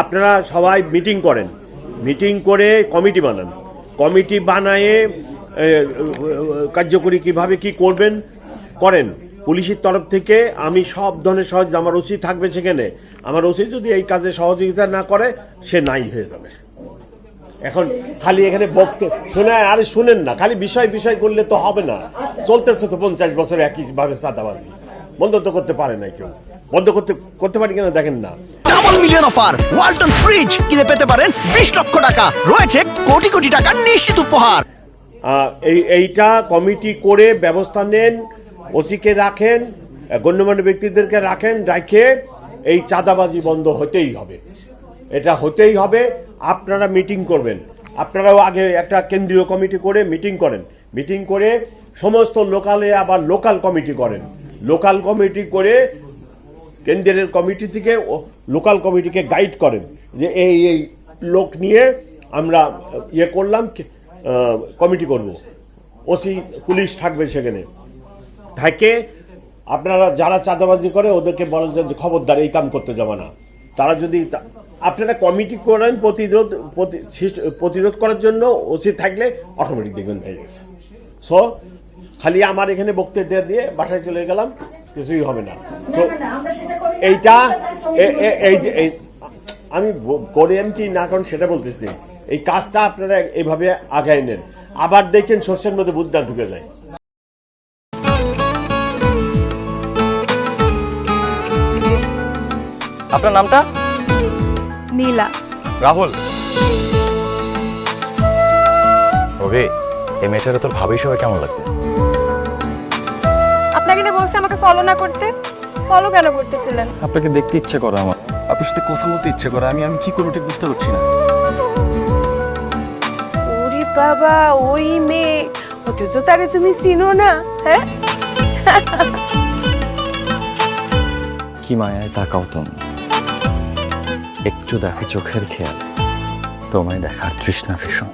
আপনারা সবাই মিটিং করেন, মিটিং করে কমিটি বানান, কমিটি বানায়ে কার্যকরী কিভাবে কি করবেন করেন। পুলিশের তরফ থেকে আমি সব ধরনের সহযোগিতা, আমার ওসি থাকবে সেখানে, আমার ওসি যদি এই কাজে সহযোগিতা না করে সে নাই হয়ে যাবে। এখন খালি এখানে বক্তব্য শোনা, আরে শুনেন না, খালি বিষয় বিষয় করলে তো হবে না। চলতেছে তো 50 বছর একইভাবে চাঁদাবাজি, বন্ধ তো করতে পারে না কেউ। বন্ধ করতে পারি কিনা দেখেন না। Double million offer, Walton fridge কিনে পেতে পারেন 20 লক্ষ টাকা, রয়েছে কোটি কোটি টাকার নিশ্চিত উপহার। এইটা কমিটি করে ব্যবস্থা নেন, ওসিকে রাখেন, গণ্যমান্য ব্যক্তিদেরকে রাখেন, রাখে এই চাঁদাবাজি বন্ধ হতেই হবে, এটা হতেই হবে। আপনারা মিটিং করবেন, আপনারাও আগে একটা কেন্দ্রীয় কমিটি করে মিটিং করেন, মিটিং করে সমস্ত লোকালে আবার লোকাল কমিটি করেন, লোকাল কমিটি করে কেন্দ্রের কমিটি থেকে লোকাল কমিটিকে গাইড করেন যে এই এই লোক নিয়ে আমরা ইয়ে করলাম, কমিটি করব, ওসি পুলিশ থাকবে সেখানে থাকে। আপনারা যারা চাঁদাবাজি করে ওদেরকে বলেন যে খবরদার এই কাম করতে যাবে না। তারা যদি আপনারা কমিটি করেন প্রতিরোধ করার জন্য, ওসি থাকলে অটোমেটিক দেখবেন হয়ে গেছে। সো খালি আমার এখানে বক্তৃতা দিয়ে বাসায় চলে গেলাম, কিছুই হবে না। সো এইটা এই আমি করেন কি না করেন সেটা বলতেছি, এই কাজটা আপনারা এইভাবে আগায় নেন। আবার দেখেন শস্যের মধ্যে বুদ্ধা ঢুকে যায়। আপনার নামটা? নীলা। রাহুল। ওকে, এই মেয়েটারে তোর ভাবি সবাই কেমন লাগবে? আপনাকে না বলছে আমাকে ফলো না করতে, ফলো কেন করতেছিলেন? আপনাকে দেখতে ইচ্ছে করে আমার, আপনার সাথে কথা বলতে ইচ্ছে করে, আমি কি করবো ঠিক বুঝতে পারছি না। ওরে বাবা, ওই মেয়ে, অথচ তারে তুমি চিনো না? হ্যাঁ, কি মায়ায় তাকাও তুমি, একটু দেখো চোখের খেয়াল, তোমায় দেখার তৃষ্ণা ভীষণ।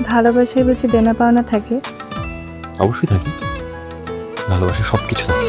ভালোবাসায় বুঝি দেনা পাওনা থাকে? অবশ্যই থাকে, ভালোবাসা সবকিছু থাকে।